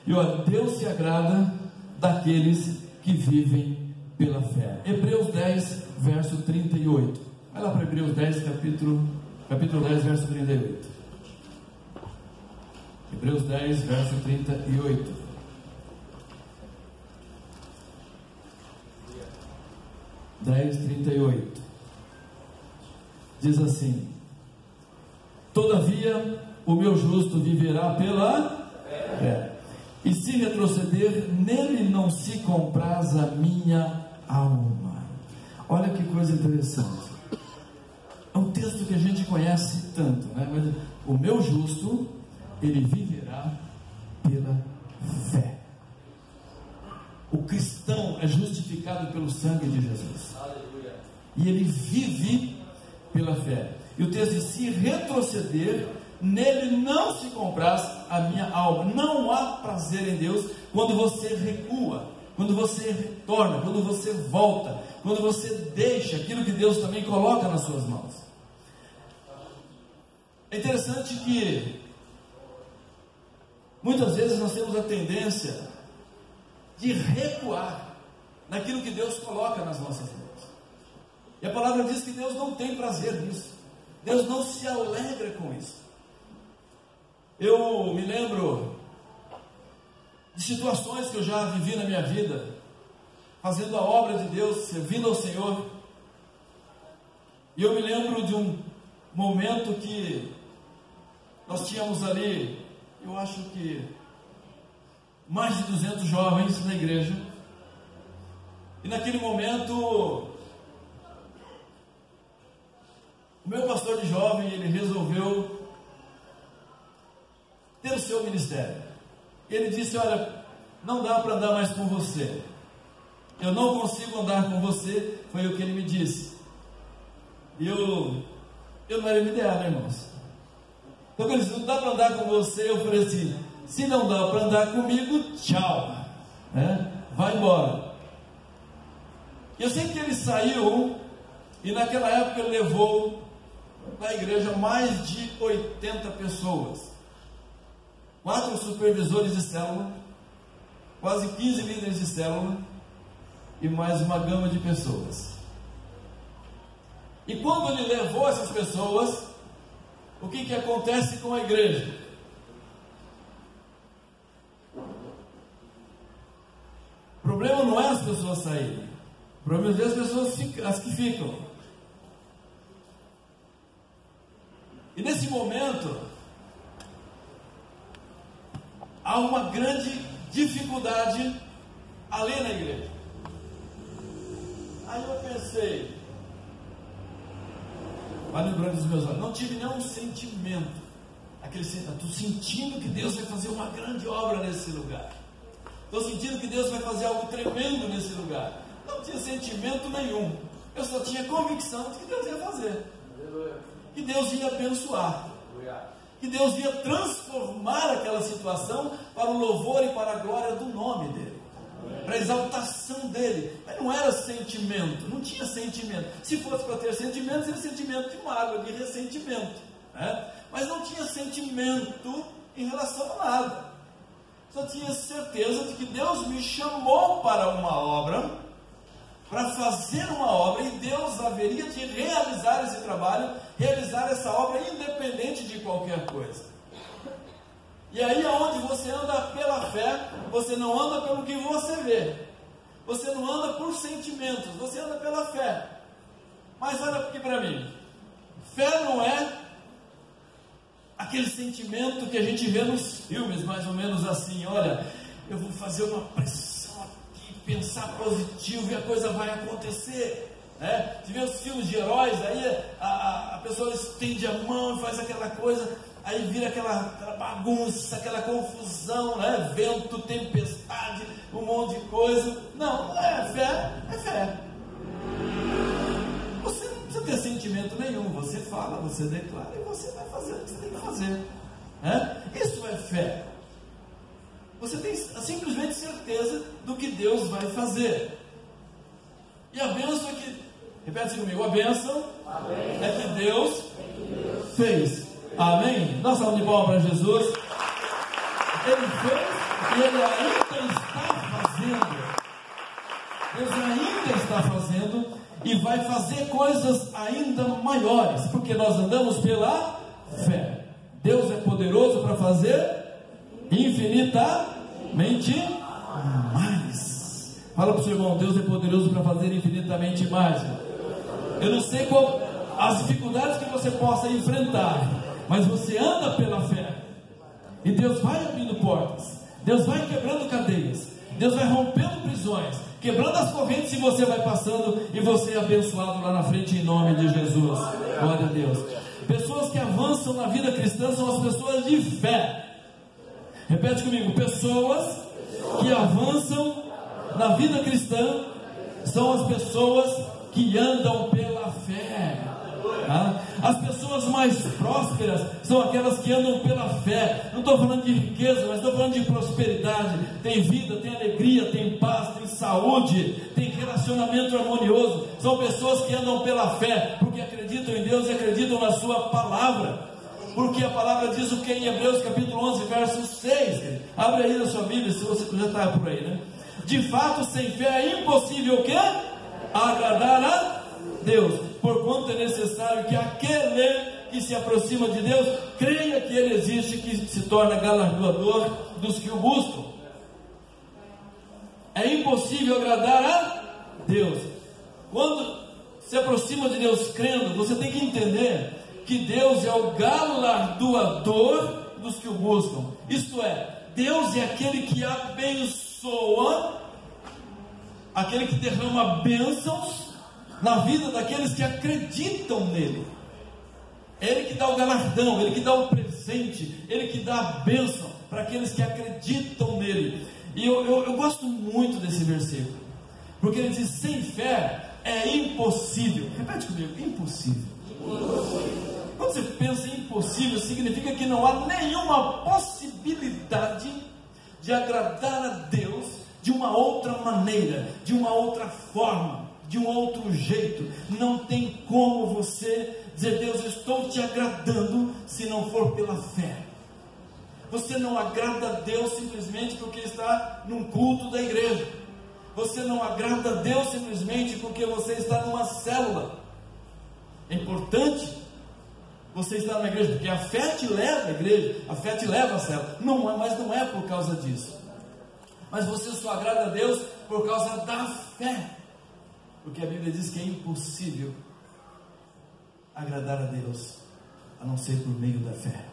E olha, Deus se agrada daqueles que vivem pela fé. Hebreus 10, verso 38. Vai lá para Hebreus 10, capítulo 10, verso 38. Hebreus 10, verso 38. Diz assim: todavia o meu justo viverá pela fé, e se retroceder, nele não se compraz a minha alma. Olha que coisa interessante. É um texto que a gente conhece tanto, né? Mas o meu justo, ele viverá pela fé. O cristão é justificado pelo sangue de Jesus. Aleluia. E ele vive pela fé. E o texto diz: se retroceder, nele não se compraz a minha alma. Não há prazer em Deus quando você recua, quando você retorna, quando você volta, quando você deixa aquilo que Deus também coloca nas suas mãos. É interessante que muitas vezes nós temos a tendência de recuar naquilo que Deus coloca nas nossas mãos. E a palavra diz que Deus não tem prazer nisso. Deus não se alegra com isso. Eu me lembro de situações que eu já vivi na minha vida, fazendo a obra de Deus, servindo ao Senhor. E eu me lembro de um momento que nós tínhamos ali, eu acho que mais de 200 jovens na igreja. E naquele momento, o meu pastor de jovem, ele resolveu ter o seu ministério. Ele disse: olha, não dá para andar mais com você, eu não consigo andar com você. Foi o que ele me disse. E eu não era ideal, né, irmãos? Então ele disse: não dá para andar com você. Eu falei assim: se não dá para andar comigo, tchau, né? Vai embora. Eu sei que ele saiu, e naquela época ele levou na igreja mais de 80 pessoas, 4 supervisores de célula, quase 15 líderes de célula e mais uma gama de pessoas. E quando ele levou essas pessoas, o que acontece com a igreja? O problema não é as pessoas saírem, o problema é as pessoas as que ficam. E nesse momento há uma grande dificuldade ali na igreja. Aí eu pensei, vai lembrando dos meus olhos, não tive nenhum sentimento, estou sentindo que Deus vai fazer uma grande obra nesse lugar, estou sentindo que Deus vai fazer algo tremendo nesse lugar. Não tinha sentimento nenhum, eu só tinha convicção de que Deus ia fazer, que Deus ia abençoar, que Deus ia transformar aquela situação para o louvor e para a glória do nome dele, para a exaltação dele. Mas não era sentimento, não tinha sentimento. Se fosse para ter sentimento, seria sentimento de mágoa, de ressentimento, né? Mas não tinha sentimento em relação a nada. Só tinha certeza de que Deus me chamou para uma obra, para fazer uma obra, e Deus haveria de realizar esse trabalho, realizar essa obra independente de qualquer coisa. E aí aonde você anda pela fé, você não anda pelo que você vê, você não anda por sentimentos, você anda pela fé. Mas olha aqui para mim, fé não é aquele sentimento que a gente vê nos filmes, mais ou menos assim: olha, eu vou fazer uma pressão aqui, pensar positivo e a coisa vai acontecer, né? Você vê os filmes de heróis, aí a pessoa estende a mão e faz aquela coisa, aí vira aquela bagunça, aquela confusão, né? Vento, tempestade, um monte de coisa. Não é fé, é fé. Você não precisa ter sentimento nenhum, você fala, você declara e você vai fazer o que você tem que fazer, né? Isso é fé. Você tem simplesmente certeza do que Deus vai fazer. E a bênção é que, repete comigo, a bênção é que Deus fez. Amém? Dá uma salva de palmas para Jesus. Ele fez E Ele ainda está fazendo. Deus ainda está fazendo e vai fazer coisas ainda maiores, porque nós andamos pela fé. Deus é poderoso para fazer infinitamente mais. Fala para o seu irmão: Deus é poderoso para fazer infinitamente mais. Eu não sei qual as dificuldades que você possa enfrentar, mas você anda pela fé, e Deus vai abrindo portas, Deus vai quebrando cadeias, Deus vai rompendo prisões, quebrando as correntes, e você vai passando, e você é abençoado lá na frente em nome de Jesus. Glória a Deus. Pessoas que avançam na vida cristã são as pessoas de fé. Repete comigo: pessoas que avançam na vida cristã são as pessoas que andam pela fé. As pessoas mais prósperas são aquelas que andam pela fé. Não estou falando de riqueza, mas estou falando de prosperidade. Tem vida, tem alegria, tem paz, tem saúde, tem relacionamento harmonioso. São pessoas que andam pela fé, porque acreditam em Deus e acreditam na sua palavra. Porque a palavra diz o que em Hebreus capítulo 11, verso 6. Abre aí na sua Bíblia, se você já está por aí, né? De fato, sem fé é impossível o quê? Agradar a Deus, porquanto é necessário que aquele que se aproxima de Deus creia que Ele existe, que se torna galardoador dos que o buscam. É impossível agradar a Deus. Quando se aproxima de Deus crendo, você tem que entender que Deus é o galardoador dos que o buscam. Isto é, Deus é aquele que abençoa, aquele que derrama bênçãos na vida daqueles que acreditam nele. É Ele que dá o galardão, Ele que dá o presente, Ele que dá a bênção para aqueles que acreditam nele. E eu gosto muito desse versículo, porque ele diz: sem fé é impossível. Repete comigo: impossível. Quando você pensa em impossível, significa que não há nenhuma possibilidade de agradar a Deus de uma outra maneira, de uma outra forma, de um outro jeito. Não tem como você dizer: Deus, eu estou te agradando, se não for pela fé. Você não agrada a Deus simplesmente porque está num culto da igreja. Você não agrada a Deus simplesmente porque você está numa célula. É importante você estar na igreja, porque a fé te leva à igreja, a fé te leva à célula. Não, mas não é por causa disso. Mas você só agrada a Deus por causa da fé, porque a Bíblia diz que é impossível agradar a Deus a não ser por meio da fé.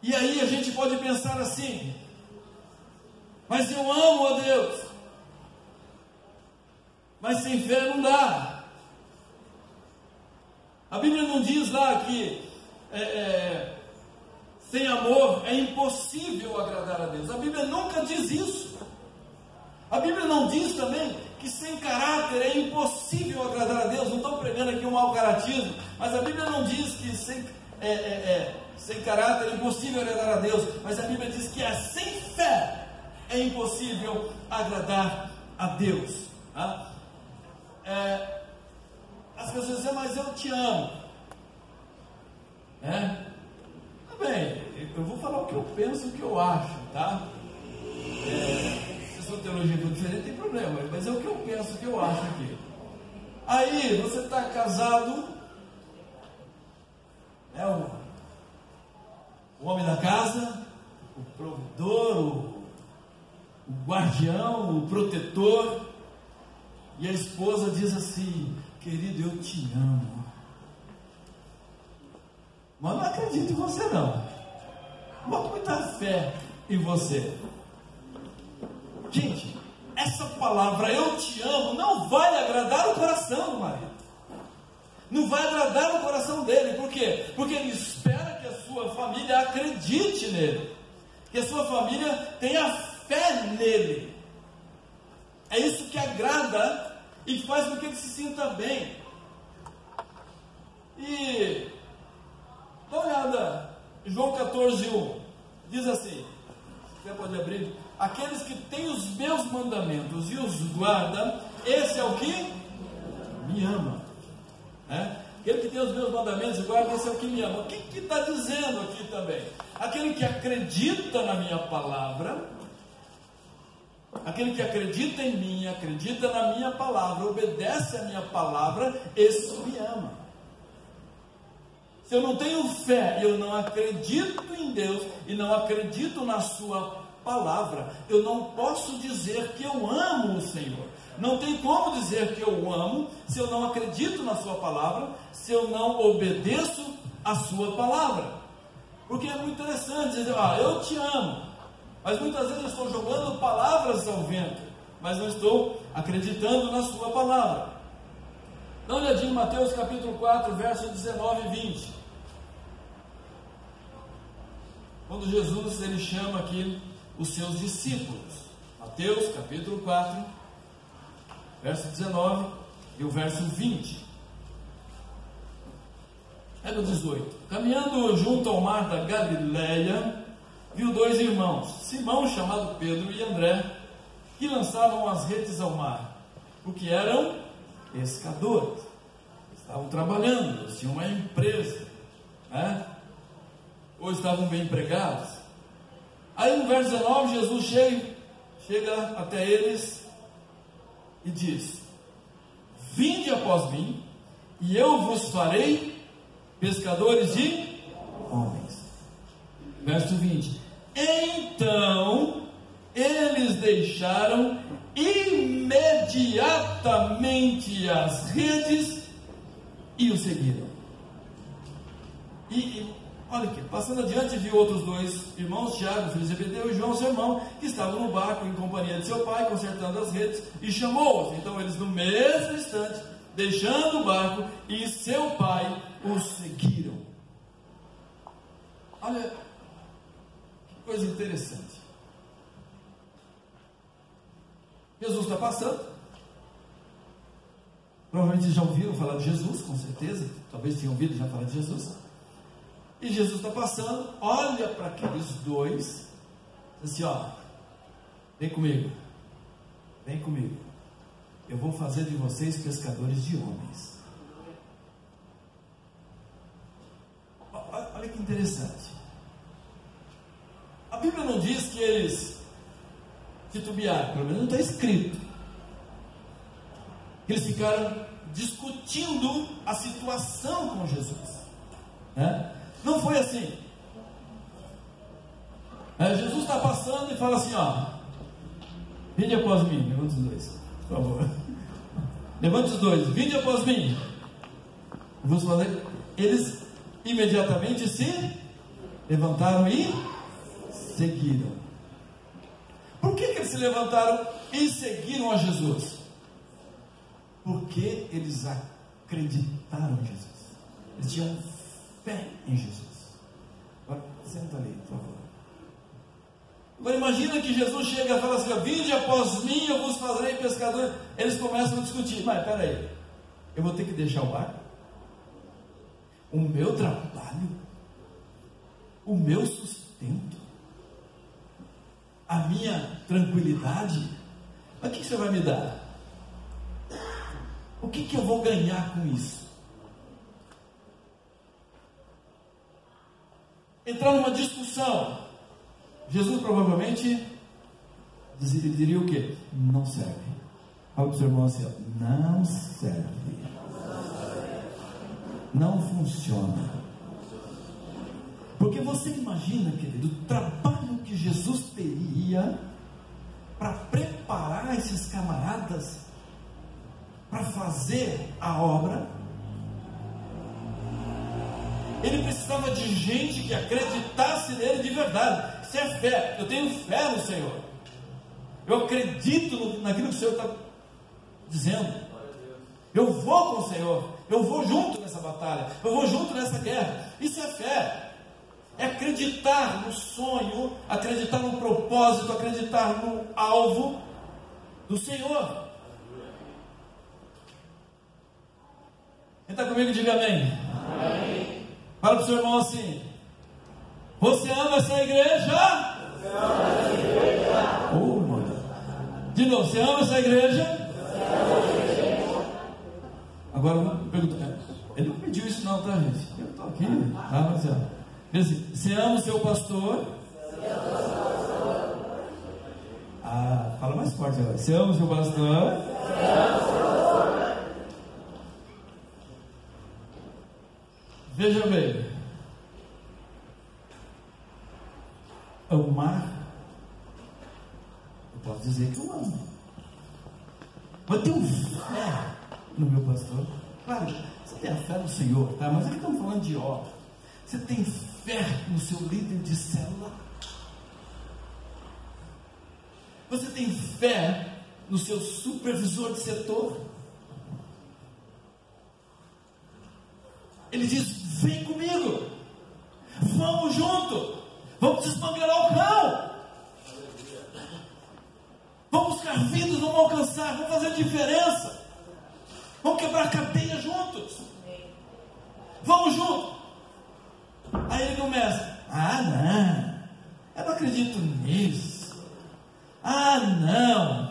E aí a gente pode pensar assim: mas eu amo a Deus, mas sem fé não dá. A Bíblia não diz lá que sem amor é impossível agradar a Deus. A Bíblia nunca diz isso. A Bíblia não diz também que sem caráter é impossível agradar a Deus. Não estou pregando aqui um mau caratismo, mas a Bíblia não diz que sem caráter é impossível agradar a Deus. Mas a Bíblia diz que sem fé é impossível agradar a Deus. Tá? As pessoas dizem: mas eu te amo. Tá bem, eu vou falar o que eu penso, o que eu acho, tá? Se a sua teologia for diferente, não tem problema, mas é o que eu penso, o que eu acho aqui. Aí, você está casado, o homem da casa, o provedor, o guardião, o protetor, e a esposa diz assim: querido, eu te amo, mas não acredito em você não, boto muita fé em você. Gente, essa palavra eu te amo não vai agradar o coração do marido, não vai agradar o coração dele. Por quê? Porque ele espera que a sua família acredite nele, que a sua família tenha fé nele. É isso que agrada e faz com que ele se sinta bem. E dá uma olhada, João 14:1 diz assim, você pode abrir: aqueles que têm os meus mandamentos e os guardam, esse é o que me ama. Aquele que tem os meus mandamentos e guarda, esse é o que me ama. O que está dizendo aqui também? Aquele que acredita na minha palavra, aquele que acredita em mim, acredita na minha palavra, obedece a minha palavra, esse me ama. Se eu não tenho fé, eu não acredito em Deus e não acredito na sua palavra, eu não posso dizer que eu amo o Senhor. Não tem como dizer que eu amo se eu não acredito na sua palavra, se eu não obedeço a sua palavra. Porque é muito interessante dizer, eu te amo, mas muitas vezes eu estou jogando palavras ao vento, mas não estou acreditando na sua palavra. Dá uma olhadinha em Mateus capítulo 4, versos 19 e 20. Quando Jesus ele chama aqui os seus discípulos. Mateus capítulo 4, verso 19 e o verso 20. É no 18. Caminhando junto ao mar da Galileia, viu dois irmãos, Simão, chamado Pedro, e André, que lançavam as redes ao mar, porque eram pescadores. Estavam trabalhando, tinham uma empresa, né? Ou estavam bem empregados. Aí no verso 19, Jesus chega até eles e diz: vinde após mim, e eu vos farei pescadores de homens. Verso 20. Então eles deixaram imediatamente as redes e o seguiram. Olha aqui, passando adiante, viu outros dois irmãos, Tiago, filho de Zebedeu, e João, seu irmão, que estavam no barco em companhia de seu pai, consertando as redes, e chamou-os. Então eles, no mesmo instante, deixando o barco, e seu pai os seguiram. Olha, que coisa interessante. Jesus está passando. Provavelmente já ouviram falar de Jesus, com certeza. Talvez tenham ouvido já falar de Jesus. E Jesus está passando, olha para aqueles dois, diz assim, vem comigo, eu vou fazer de vocês pescadores de homens. Olha que interessante. A Bíblia não diz que eles titubearam, pelo menos não está escrito. Eles ficaram discutindo a situação com Jesus, né? Não foi assim. Jesus está passando e fala assim, vinde após mim. Levante os dois, por favor. Levante os dois, vinde após mim. Vamos fazer. Eles imediatamente se levantaram e seguiram. Por que eles se levantaram e seguiram a Jesus? Porque eles acreditaram em Jesus. Eles tinham fé em Jesus. Agora, senta ali, por favor. Agora imagina que Jesus chega e fala assim, vinde após mim, eu vos farei pescadores. Eles começam a discutir, mas peraí, eu vou ter que deixar o barco? O meu trabalho? O meu sustento? A minha tranquilidade? Mas o que você vai me dar? O que eu vou ganhar com isso? Entrar numa discussão. Jesus provavelmente diria o quê? Não serve. Fala para o seu irmão assim, não serve. Não funciona. Porque você imagina, querido, o trabalho que Jesus teria para preparar esses camaradas para fazer a obra. Ele precisava de gente que acreditasse nele de verdade. Isso é fé. Eu tenho fé no Senhor. Eu acredito naquilo que o Senhor está dizendo. Eu vou com o Senhor. Eu vou junto nessa batalha. Eu vou junto nessa guerra. Isso é fé. É acreditar no sonho, acreditar no propósito, acreditar no alvo do Senhor. Quem está comigo, diga amém. Amém. Fala para o seu irmão assim: você ama essa igreja? Você ama essa igreja? De novo, você ama essa igreja? Agora eu vou perguntar. Ele não pediu não, tá, gente? Eu estou aqui, tá, Marcelo? Você ama o seu pastor? Ah, fala mais forte agora. Você ama o seu pastor? Veja bem, amar, eu posso dizer que eu amo, mas eu tenho fé no meu pastor. Claro, você tem a fé no Senhor, tá? Mas aqui estamos falando de obra. Você tem fé no seu líder de célula? Você tem fé no seu supervisor de setor? Ele diz: vem comigo, vamos junto, vamos desmantelar o cão, vamos buscar vidas, vamos alcançar, vamos fazer diferença, vamos quebrar a cadeia juntos, vamos junto. Aí ele começa: ah, não, eu não acredito nisso, ah, não,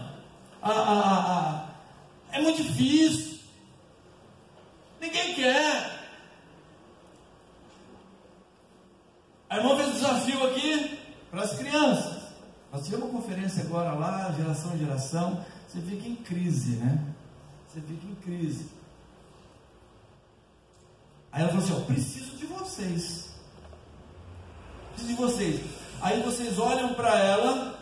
é muito difícil, ninguém quer. A irmã fez um desafio aqui para as crianças. Nós tivemos uma conferência agora lá, geração em geração. Você fica em crise, né? Você fica em crise. Aí ela falou assim: ó, preciso de vocês. Preciso de vocês. Aí vocês olham para ela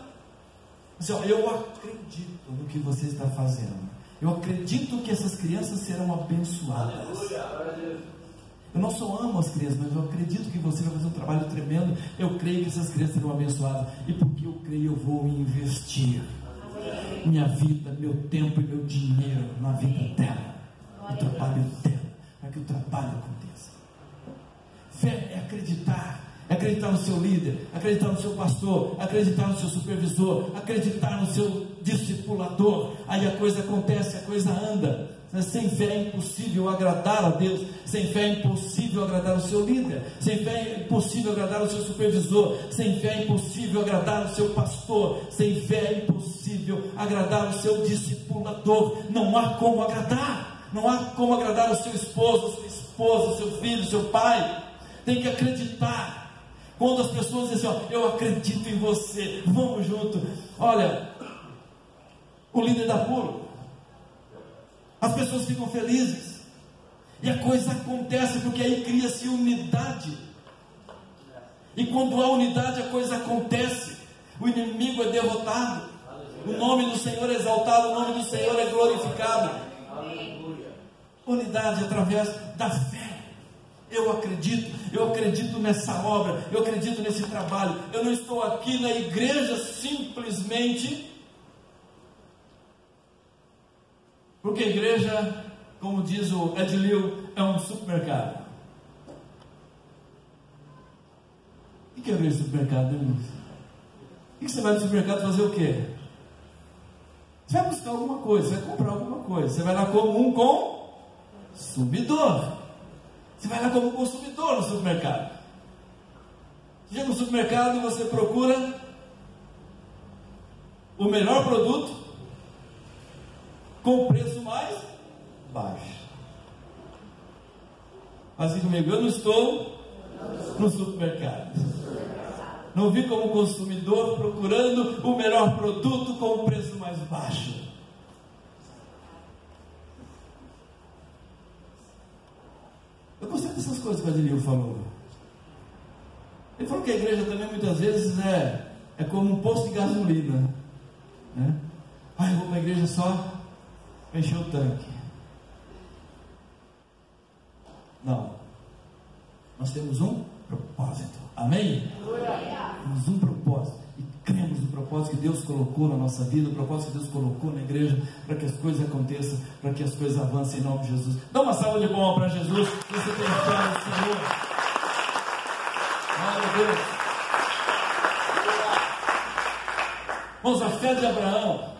e dizem: ó, eu acredito no que você está fazendo. Eu acredito que essas crianças serão abençoadas. Eu não só amo as crianças, mas eu acredito que você vai fazer um trabalho tremendo. Eu creio que essas crianças serão abençoadas. E porque eu creio, eu vou investir minha vida, meu tempo e meu dinheiro na vida dela, no trabalho dela, para que o trabalho aconteça. Fé é acreditar no seu líder, acreditar no seu pastor, acreditar no seu supervisor, acreditar no seu discipulador. Aí a coisa acontece, a coisa anda. Sem fé é impossível agradar a Deus. Sem fé é impossível agradar o seu líder. Sem fé é impossível agradar o seu supervisor. Sem fé é impossível agradar o seu pastor. Sem fé é impossível agradar o seu discipulador. Não há como agradar. Não há como agradar o seu esposo, sua esposa, seu filho, seu pai. Tem que acreditar. Quando as pessoas dizem assim: ó, eu acredito em você, vamos junto. Olha, o líder da Puro, as pessoas ficam felizes, e a coisa acontece, porque aí cria-se unidade, e quando há unidade a coisa acontece, o inimigo é derrotado, o nome do Senhor é exaltado, o nome do Senhor é glorificado. Unidade através da fé. Eu acredito nessa obra, eu acredito nesse trabalho. Eu não estou aqui na igreja simplesmente porque a igreja, como diz o Edilio, é um supermercado. O que é ver supermercado, né, irmãos? O que você vai no supermercado fazer o quê? Você vai buscar alguma coisa, você vai comprar alguma coisa. Você vai lá como um consumidor. Você vai lá como consumidor no supermercado. Você chega no supermercado e você procura o melhor produto com o preço mais baixo. Assim comigo, eu não estou no supermercado. Não vim como consumidor procurando o melhor produto com o preço mais baixo. Eu gostei dessas coisas que o Adilio falou. Ele falou que a igreja também muitas vezes é como um posto de gasolina, né? Eu vou para a igreja só para encher o tanque. Não. Nós temos um propósito. Amém? Temos um propósito. E cremos no propósito que Deus colocou na nossa vida, o propósito que Deus colocou na igreja, para que as coisas aconteçam, para que as coisas avancem em nome de Jesus. Dá uma salva de palmas para Jesus. Você tem fé no Senhor. Glória a Deus. Irmãos, a fé de Abraão,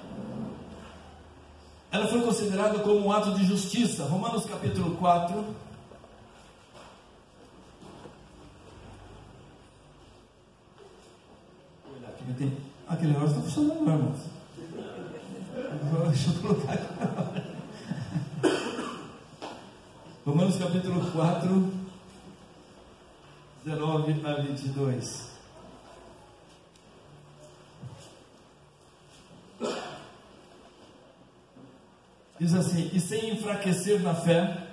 ela foi considerada como um ato de justiça. Romanos capítulo 4. Aquele negócio está funcionando, não, irmãos. Deixa eu colocar aqui. Romanos capítulo 4, 19 a 22. Diz assim: e sem enfraquecer na fé,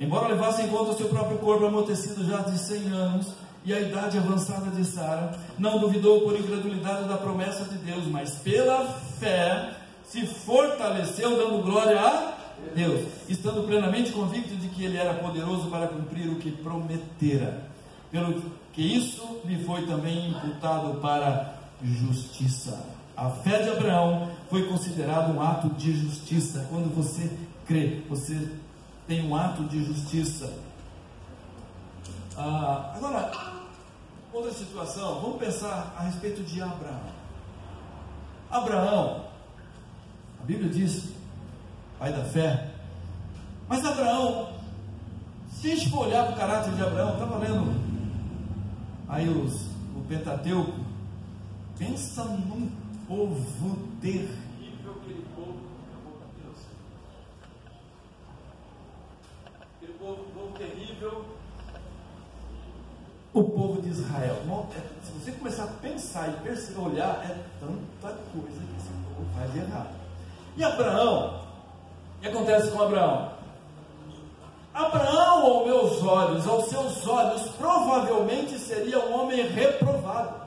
embora levasse em conta o seu próprio corpo amortecido já de 100 anos, e a idade avançada de Sara, não duvidou por incredulidade da promessa de Deus, mas pela fé se fortaleceu, dando glória a Deus, estando plenamente convicto de que Ele era poderoso para cumprir o que prometera, pelo que isso lhe foi também imputado para justiça. A fé de Abraão foi considerada um ato de justiça. Quando você crê, você tem um ato de justiça. Agora, outra situação, vamos pensar a respeito de Abraão. Abraão, a Bíblia diz, pai da fé, mas Abraão, se a gente for olhar para o caráter de Abraão, estava lendo aí o Pentateuco, pensa num povo terrível, aquele povo que acabou com Deus, aquele povo terrível, o povo de Israel. Se você começar a pensar e perceber, olhar, é tanta coisa que esse povo faz de errado. E Abraão, o que acontece com Abraão? Abraão, aos meus olhos, aos seus olhos, provavelmente seria um homem reprovado,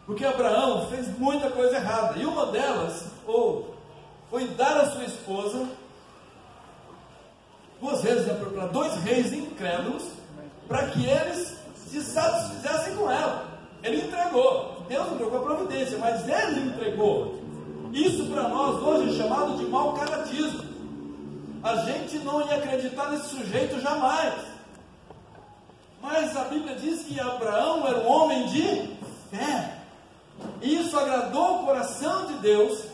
porque Abraão fez muita coisa errada, e uma delas foi dar a sua esposa 2 vezes para 2 reis incrédulos, para que eles se satisfizessem com ela. Ele entregou, Deus entregou a providência, mas ele entregou. Isso para nós hoje é chamado de mau caratismo. A gente não ia acreditar nesse sujeito jamais, mas a Bíblia diz que Abraão era um homem de fé, e isso agradou o coração de Deus,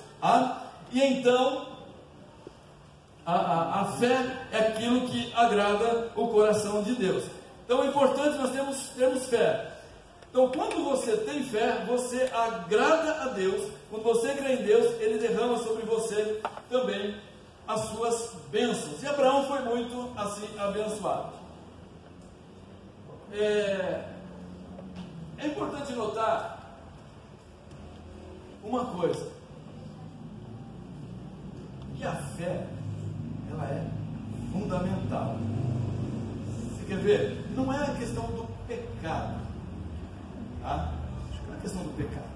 e então a fé é aquilo que agrada o coração de Deus. Então é importante nós termos fé. Então, quando você tem fé, você agrada a Deus. Quando você crê em Deus, Ele derrama sobre você também as suas bênçãos. E Abraão foi muito assim abençoado. É importante notar uma coisa, que a fé, ela é fundamental. Você quer ver? Não é a questão do pecado, tá? Não é a questão do pecado.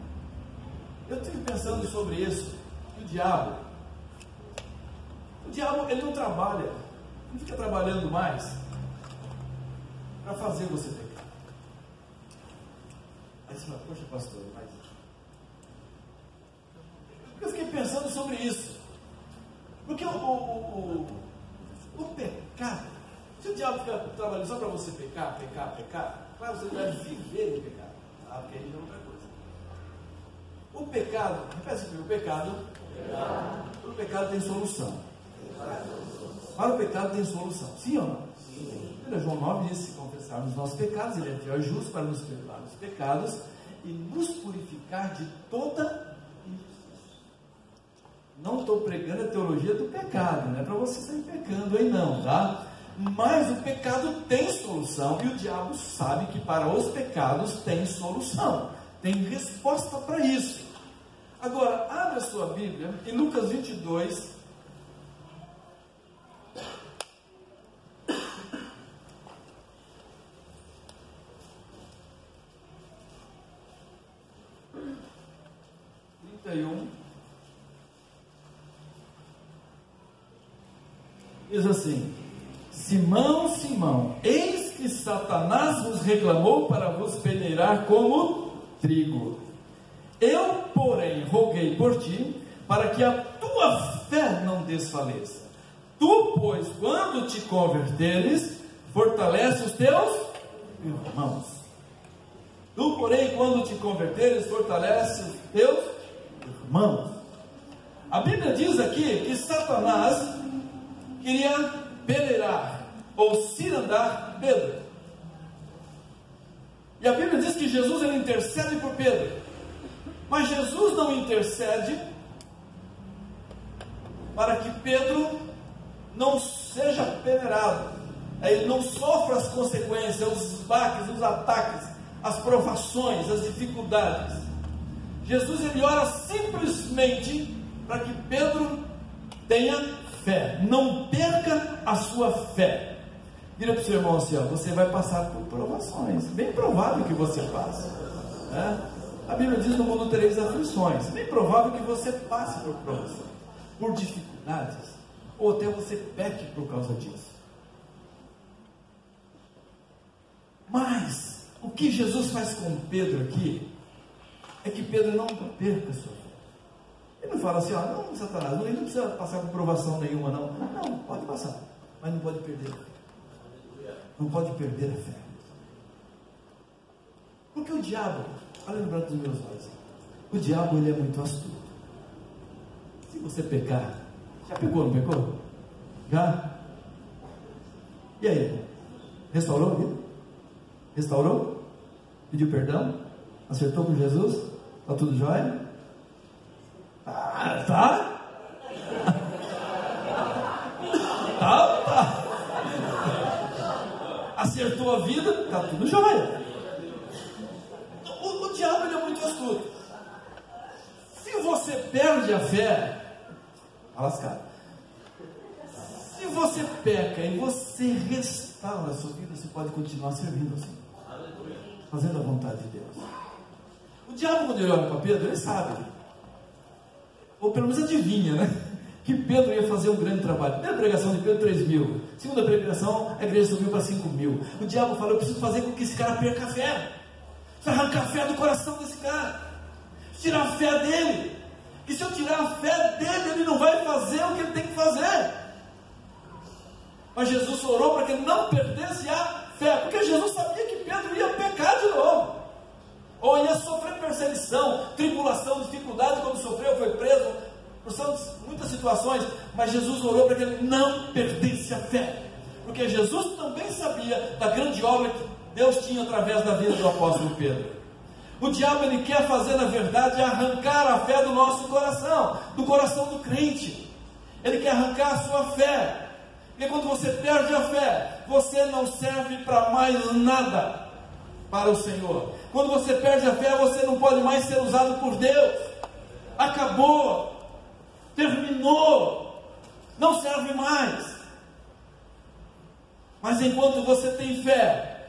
Eu estive pensando sobre isso. O diabo, ele não trabalha, não fica trabalhando mais para fazer você pecar. Aí você fala, poxa pastor, mas eu fiquei pensando sobre isso, porque o pecado, se o diabo fica trabalhando só para você pecar, claro, você deve viver em pecado, porque aí é outra coisa. O pecado, repete comigo, o pecado tem solução. Para o pecado tem solução, sim ou não? Sim. João 9 diz: se confessarmos os nossos pecados, Ele é fiel e justo para nos perdoar os pecados e nos purificar de toda injustiça. Não estou pregando a teologia do pecado, não é para você sair pecando aí não, tá? Mas o pecado tem solução, e o diabo sabe que para os pecados tem solução, tem resposta para isso. Agora, abre a sua Bíblia em Lucas 22. Diz assim: Simão, Simão, eis que Satanás vos reclamou para vos peneirar como trigo. Eu, porém, roguei por ti, para que a tua fé não desfaleça. Tu, pois, quando te converteres, fortalece os teus irmãos. Tu, porém, quando te converteres, fortalece os teus irmãos. A Bíblia diz aqui que Satanás queria peneirar ou cirandar Pedro. E a Bíblia diz que Jesus ele intercede por Pedro. Mas Jesus não intercede para que Pedro não seja peneirado, ele não sofra as consequências, os baques, os ataques, as provações, as dificuldades. Jesus, ele ora simplesmente para que Pedro tenha fé, não perca a sua fé. Vira para o seu irmão assim, ó, você vai passar por provações, bem provável que você passe, né? A Bíblia diz: no mundo tereis aflições. Bem provável que você passe por provações, por dificuldades, ou até você peque por causa disso. Mas o que Jesus faz com Pedro aqui é que Pedro não perca a sua fé. Ele não fala assim, ó, não, Satanás, ele não precisa passar por provação nenhuma, não. Não, pode passar, mas não pode perder a fé. Não pode perder a fé. Porque o diabo, olha no branco dos meus olhos, o diabo, ele é muito astuto. Se você pecar, já pecou, não pecou? Já? E aí? Restaurou a vida? Restaurou? Pediu perdão? Acertou com Jesus? Está tudo jóia? Ah, tá? Tá. Acertou a vida? Está tudo jóia. O diabo, ele é muito astuto. Se você perde a fé, está lascado. Se você peca e você restaura a sua vida, você pode continuar servindo assim, fazendo a vontade de Deus. O diabo, quando ele olha para Pedro, ele sabe, ou pelo menos adivinha, né, que Pedro ia fazer um grande trabalho. Primeira pregação de Pedro, 3.000. Segunda pregação, a igreja subiu para 5.000. O diabo falou: eu preciso fazer com que esse cara perca a fé. Preciso arrancar a fé do coração desse cara, tirar a fé dele. E se eu tirar a fé dele, ele não vai fazer o que ele tem que fazer. Mas Jesus orou para que ele não perdesse a fé, porque Jesus sabia que Pedro ia pecar de novo, ou ia sofrer perseguição, tribulação, dificuldade, como sofreu, foi preso, por muitas situações. Mas Jesus orou para que ele não perdesse a fé, porque Jesus também sabia da grande obra que Deus tinha através da vida do apóstolo Pedro. O diabo, ele quer fazer, na verdade, arrancar a fé do nosso coração, do coração do crente. Ele quer arrancar a sua fé, porque quando você perde a fé, você não serve para mais nada para o Senhor. Quando você perde a fé, você não pode mais ser usado por Deus. Acabou, terminou, não serve mais. Mas enquanto você tem fé,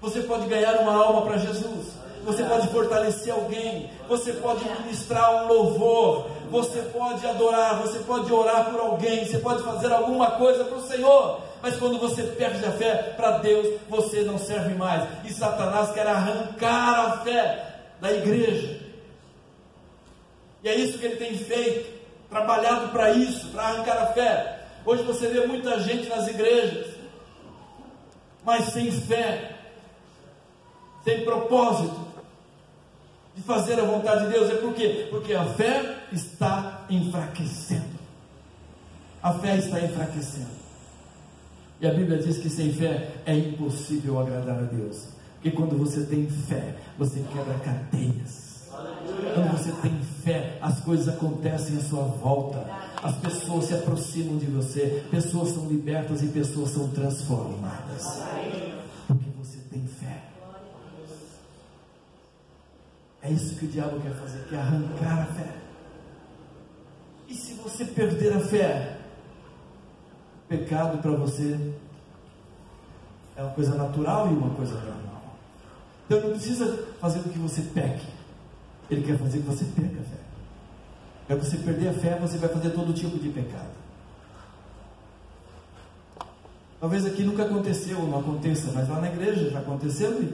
você pode ganhar uma alma para Jesus, você pode fortalecer alguém, você pode ministrar um louvor, você pode adorar, você pode orar por alguém, você pode fazer alguma coisa para o Senhor. Mas quando você perde a fé para Deus, você não serve mais. E Satanás quer arrancar a fé da igreja, e é isso que ele tem feito, trabalhado para isso, para arrancar a fé. Hoje você vê muita gente nas igrejas, mas sem fé, sem propósito de fazer a vontade de Deus. É por quê? Porque a fé está enfraquecendo. A fé está enfraquecendo. E a Bíblia diz que sem fé é impossível agradar a Deus. Porque quando você tem fé, você quebra cadeias. Quando você tem fé, as coisas acontecem à sua volta. As pessoas se aproximam de você. Pessoas são libertas e pessoas são transformadas. Porque você tem fé. É isso que o diabo quer fazer, quer arrancar a fé. E se você perder a fé, pecado para você é uma coisa natural e uma coisa normal. Então não precisa fazer com que você peque. Ele quer fazer que você perca a fé. Para você perder a fé, você vai fazer todo tipo de pecado. Talvez aqui nunca aconteceu, não aconteça, mas lá na igreja já aconteceu, e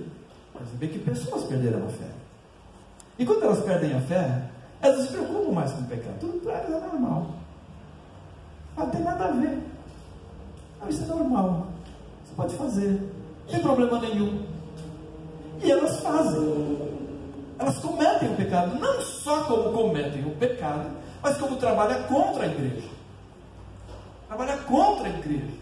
você vê que pessoas perderam a fé. E quando elas perdem a fé, elas não se preocupam mais com o pecado. Tudo para elas é normal. Não tem nada a ver. Não, isso é normal. Você pode fazer. Não tem problema nenhum. E elas fazem. Elas cometem o pecado. Não só como cometem o pecado, mas como trabalham contra a igreja. Trabalham contra a igreja.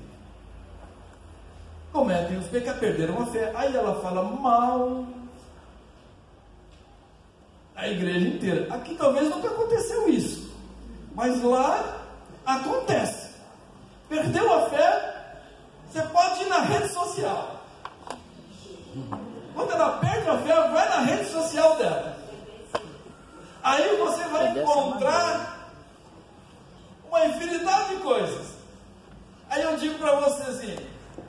Cometem os pecados, perderam a fé. Aí ela fala mal a igreja inteira. Aqui talvez nunca aconteceu isso, mas lá acontece. Perdeu a fé? Você pode ir na rede social. Quando ela perde a fé, vai na rede social dela. Aí você vai encontrar uma infinidade de coisas. Aí eu digo para você,